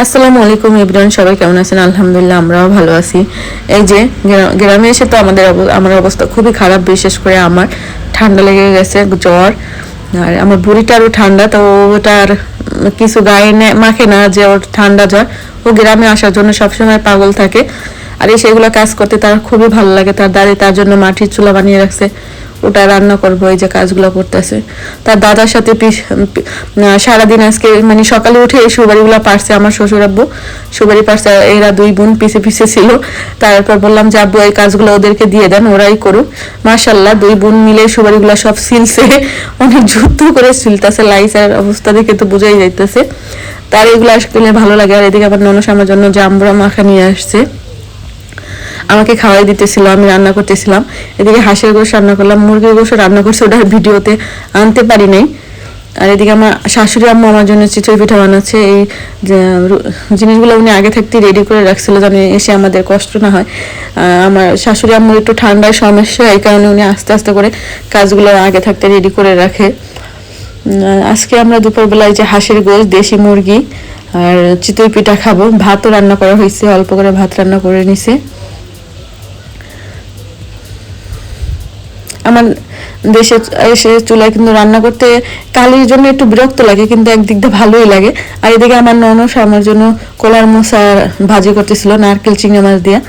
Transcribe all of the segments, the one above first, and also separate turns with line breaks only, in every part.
আসসালামু আলাইকুম এভরিওয়ান, সবাই কেমন আছেন? আলহামদুলিল্লাহ আমরাও ভালো আছি। এই যে গ্রামে এসে তো আমার অবস্থা খুবই খারাপ, বিশেষ করে আমার ঠান্ডা লেগে গেছে, জ্বর। আর আমার বুড়িটারও ঠান্ডা, তো ওটার কিছু গায়ে মাখে না যে ওর ঠান্ডা জ্বর। ও গ্রামে আসার জন্য সবসময় পাগল থাকে, আর এই সেগুলো কাজ করতে তার খুবই ভালো লাগে। তার দাদি তার জন্য মাটির চুলা বানিয়ে রাখছে, ওটা রান্না করবো, এই যে কাজগুলো করতেছে। তার দাদার সাথে সারাদিন আজকে মানে সকালে উঠে এই সুবারিগুলো পারছে আমার শ্বশুর আব্বু, সুবারি পারছে। এরা দুই বোন পিছে পিছে ছিল। তারপর বললাম যে আব্বু এই কাজগুলো ওদেরকে দিয়ে দেন, ওরাই করুক। মাশাল্লাহ দুই বোন মিলে সুবারিগুলো সব সিলছে, অনেক যুদ্ধ করে সিলতেছে। লাইসের অবস্থা দেখে তো বোঝাই যাইতেছে। তার এগুলো আসলে ভালো লাগে। আর এদিকে আবার ননস আমার জন্য জাম্বুরা মাখা নিয়ে আসছে, আমাকে খাওয়াই দিতেছিল, আমি রান্না করতেছিলাম। এদিকে হাঁসের গোশ রান্না করলাম, মুরগির গোশ রান্না করছে, ওটার ভিডিওতে আনতে পারি নাই। আর এদিকে আমার শাশুড়ি আম্মু আমার জন্য চিতই পিঠা বানাচ্ছে। এই জিনিসগুলো উনি আগে থাকতে রেডি করে রাখছিল, যেন এসে আমাদের কষ্ট না হয়। আমার শাশুড়ি আম্মুর একটু ঠান্ডার সমস্যা, এই কারণে উনি আস্তে আস্তে করে কাজগুলো আগে থাকতে রেডি করে রাখে। আজকে আমরা দুপুরবেলায় যে হাঁসের গোশ, দেশি মুরগি আর চিতই পিঠা খাবো। ভাতও রান্না করা হয়েছে, অল্প করে ভাত রান্না করে নিছে। আমার দেশে এসে চুলায় কিন্তু রান্না করতে কালির জন্য একটু বিরক্ত লাগে, কিন্তু একদিক দিয়ে ভালোই লাগে। আর এদিকে আমার ননস আমার জন্য কলার মোচা ভাজি করতেছিল, নারকেল চিংড়ি মাছ দিয়া।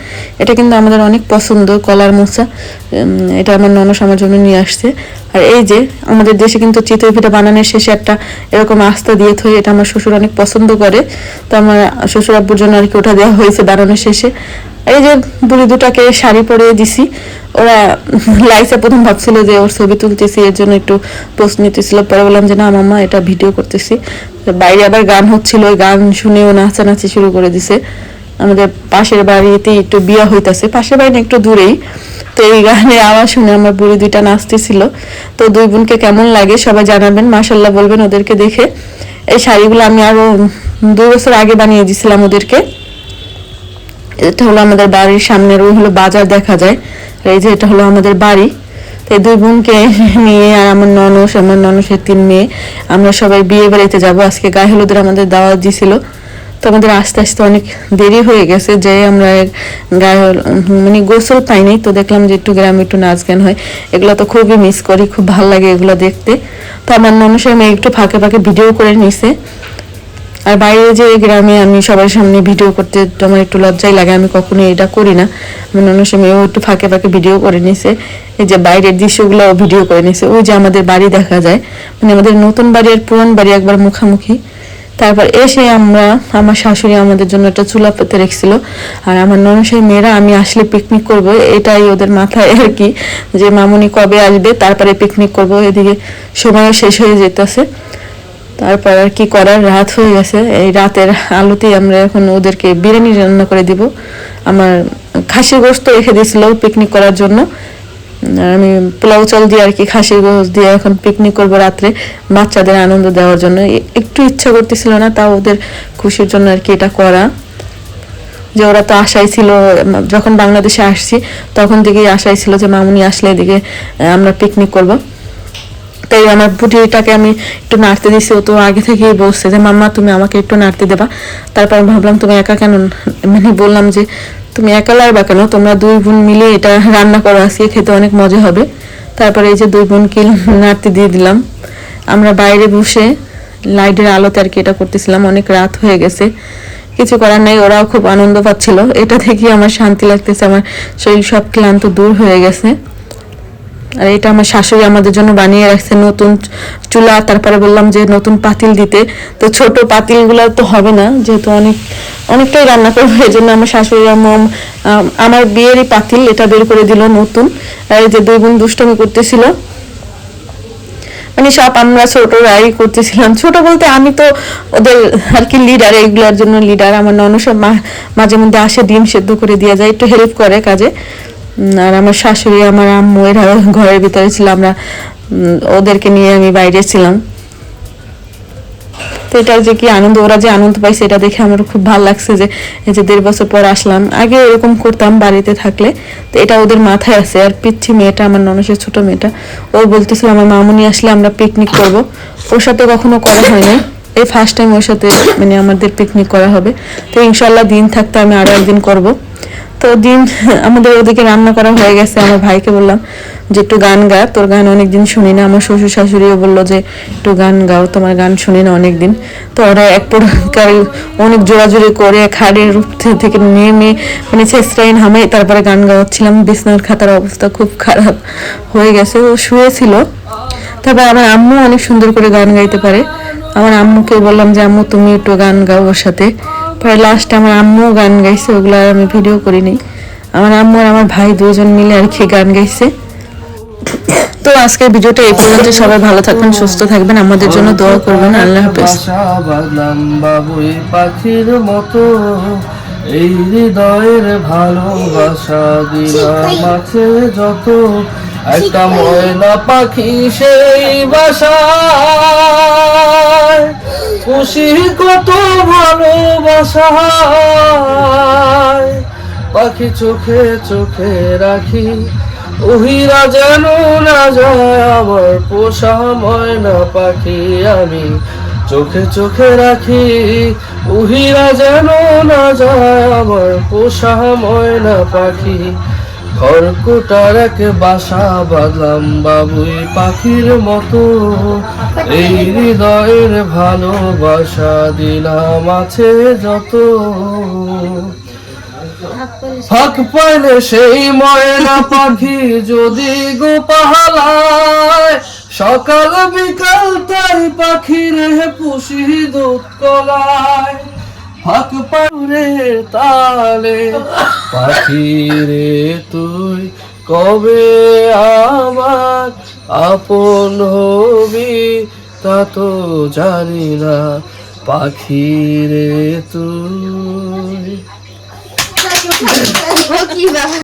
এটা কিন্তু আমাদের অনেক পছন্দ, কলার মোচা। এটা আমার ননস আমার জন্য নিয়ে আসছে। আর এই যে আমাদের দেশে কিন্তু চিতই পিঠা বানানোর শেষে একটা এরকম আস্তা দিয়ে থই, এটা আমার শ্বশুর অনেক পছন্দ করে। তো আমার শ্বশুর আব্বুর জন্য আর কি ওটা দেওয়া হয়েছে বানানোর শেষে। এই যে বুড়ি দুটাকে শাড়ি পরিয়ে দিছি। ওরা লাইসা প্রথম ভাবছিল যে ওর ছবি তুলতেছি, এর জন্য একটু পোস্ট নিতেছিল। পরে বললাম যে না মাম্মা, এটা ভিডিও করতেছি। বাইরে আবার গান হচ্ছিল, ওই গান শুনে ও নাচানাচি শুরু করে দিছে। আমাদের পাশের বাড়িতে একটু বিয়া হইতাছে, পাশের বাড়ি একটু দূরেই। তো এই গানের আওয়াজ শুনে আমার বুড়ি দুইটা নাচতেছিল। তো দুই বোনকে কেমন লাগে সবাই জানাবেন, মাশাল্লাহ বলবেন ওদেরকে দেখে। এই শাড়িগুলো আমি আরো 2 বছর আগে বানিয়ে দিয়েছিলাম ওদেরকে। এটা হলো আমাদের বাড়ির সামনের, ওই হলো বাজার দেখা যায়। এই যে এটা হলো আমাদের বাড়ি। এই দুই বোনকে নিয়ে আর আমার ননসের 3 মেয়ে, আমরা সবাই বিয়ে বাড়িতে যাব। আজকে গায়ে হলুদের আমাদের দাওয়াত দিছিল। তো আমাদের আস্তে আস্তে অনেক দেরি হয়ে গেছে, যে আমরা গায়ে মানে গোসল পাইনি। তো দেখলাম যে একটু গ্রামে একটু নাচ গান হয়, এগুলো তো খুবই মিস করি, খুব ভালো লাগে এগুলো দেখতে। তো আমার ননসের মেয়ে একটু ফাঁকে ফাঁকে ভিডিও করে নিছে। আর বাইরে যে গ্রামে আমি সবার সামনে ভিডিও করতে আমার একটু লজ্জাই লাগে, আমি কখনো এটা করি না। আমার ননসের মেয়েও একটু ফাঁকে ফাঁকে ভিডিও করে নিছে। এই যে বাইরের দৃশ্যগুলো ভিডিও করে নিছে। ওই যে আমাদের বাড়ি দেখা যায়, মানে আমাদের নতুন বাড়ি আর পুরান বাড়ি একবার মুখামুখি। তারপর এসে আমার শাশুড়ি আমাদের জন্য একটা চুলা পেতে রেখেছিল। আর আমার ননসের মেয়েরা আমি আসলে পিকনিক করব, এটাই ওদের মাথায় আর কি, যে মামুনি কবে আসবে তারপরে পিকনিক করব। এদিকে সময়ও শেষ হয়ে যেতেছে। তারপর আর কি করার, রাত হয়ে গেছে। এই রাতের আলোতেই আমরা এখন ওদেরকে বিরিয়ানি রান্না করে দিব। আমার খাসির গোশত রেখে দিয়েছিল পিকনিক করার জন্য। আমি পোলাও চাল দিয়ে আর কি খাসির গোশত দিয়ে এখন পিকনিক করব রাত্রে, বাচ্চাদের আনন্দ দেওয়ার জন্য। একটু ইচ্ছা করতেছিল না, তাও ওদের খুশির জন্য আর কি এটা করা। যে ওরা তো আশাই ছিল, যখন বাংলাদেশে আসছি তখন থেকেই আশাই ছিল যে মামুনি আসলে এদিকে আমরা পিকনিক করব। তাই আমার বুটিটাকে আমি একটু নাড়তে দিছি। ও তো আগে থেকেই বলছে যে মাম্মা তুমি আমাকে একটু নাড়তে দেবা। তারপর ভাবলাম তুমি একা কেন, মানে বললাম যে তুমি একা লাইবা কেন, তোমরা 2 বোন মিলে এটা রান্না করো, আজকে খেতে অনেক মজা হবে। তারপরে এই যে 2 বোনকে নাড়তে দিয়ে দিলাম। আমরা বাইরে বসে লাইটের আলোতে আর কি এটা করতেছিলাম, অনেক রাত হয়ে গেছে। কিছু করার নাই, ওরাও খুব আনন্দ পাচ্ছিল। এটা থেকে আমার শান্তি লাগতেছে, আমার শরীর সব ক্লান্ত দূর হয়ে গেছে। আর এটা আমার শাশুড়ি আমাদের জন্য বানিয়ে রাখছে নতুন চুলা। তারপরে বললাম যে নতুন পাতিল দিতে, তো ছোট পাতিলগুলো তো হবে না, যেহেতু অনেকটাই রান্না করবো, এই জন্য আমার শাশুড়ি আমার বিয়েরই পাতিল এটা বের করে দিল নতুন। আর এই যে 2 বোন দুষ্টমি করতেছিল, মানে সব আমরা ছোটরাই করতেছিলাম। ছোট বলতে আমি তো ওদের আর কি লিডার, এইগুলোর জন্য লিডার। আমার ননদ সব মাঝে মধ্যে আসে, ডিম সেদ্ধ করে দিয়ে যায়, একটু হেল্প করে কাজে। আর আমার শাশুড়ি আমার আম্মু এরা ঘরের ভিতরে ছিল, আমরা ওদেরকে নিয়ে আমি বাইরে ছিলাম। তো এটা যে কি আনন্দ, ওরা যে আনন্দ পাইছে এটা দেখে আমার খুব ভালো লাগছে। যে এই যে 1.5 বছর পর আসলাম, আগে এরকম করতাম বাড়িতে থাকলে। তো এটা ওদের মাথায় আছে। আর পিচ্ছি মেয়েটা, আমার ননসের ছোট মেয়েটা, ও বলতেছিল আমার মামুনি আসলে আমরা পিকনিক করব। ওর সাথে কখনো করা হয় নাই। এই ফার্স্ট টাইম ওর সাথে মানে আমাদের পিকনিক করা হবে। তো ইনশাল্লাহ দিন থাকতে আমি আরো একদিন করব। তো দিন আমাদের ওদিকে রান্না করা হয়ে গেছে। আমার ভাইকে বললাম যে একটু গান গা, তোর গান অনেকদিন শুনি না। আমার শ্বশুর শাশুড়িও বললো যে একটু গান গাও, তোমার গান শুনি না অনেকদিন। তো ওরা এক প্রকার অনেক জোরাজোরি করে খাড়ের থেকে নেমে মানে ছেসরাইন হামাই তারপরে গান গাওয়াচ্ছিলাম। বিছনার খাতার অবস্থা খুব খারাপ হয়ে গেছে, ও শুয়েছিল। তবে আমার আম্মু অনেক সুন্দর করে গান গাইতে পারে। আমার আম্মুকে বললাম যে আম্মু তুমি একটু গান গাও ওর সাথে। পরে লাস্টে আমার আম্মু গান গাইছে, ওগুলো আর আমি ভিডিও করিনি। আমার আম্মু আর আমার ভাই দুজন মিলে আর কি গান গাইছে। তো আজকের ভিডিওটা এই পর্যন্ত। সবাই ভালো থাকবেন, সুস্থ থাকবেন, আমাদের জন্য দোয়া করবেন। আল্লাহ হাফেজ।
বাবুই পাখির মতো এই হৃদয়ের ভালোবাসা দিলাম আছে যত, একটা ময়না পাখি সেই বাসায় খুশি কত ভালোবাসা, পাখি চোখে চোখে রাখি উহিরা যেন না যায় আমার পোষা ময়না পাখি, আমি চোখে চোখে রাখি উহিরা যেন না যায় আমার পোষা ময়না পাখি। খড়কুটার এক বাসা বাঁধলাম বাবুই পাখির মতো, এই হৃদয়ের ভালোবাসা দিলাম আছে যত, ফাঁক পাইলে সেই ময়না পাখি যদি গো পাহালায়, সকাল বিকাল তাই পাখির পুষি দুধ কলায়, ফাঁক পাইরে তালে পাখি রে তুই কবে আমার আপন হবি তা তো জানি না, পাখি রে তুই।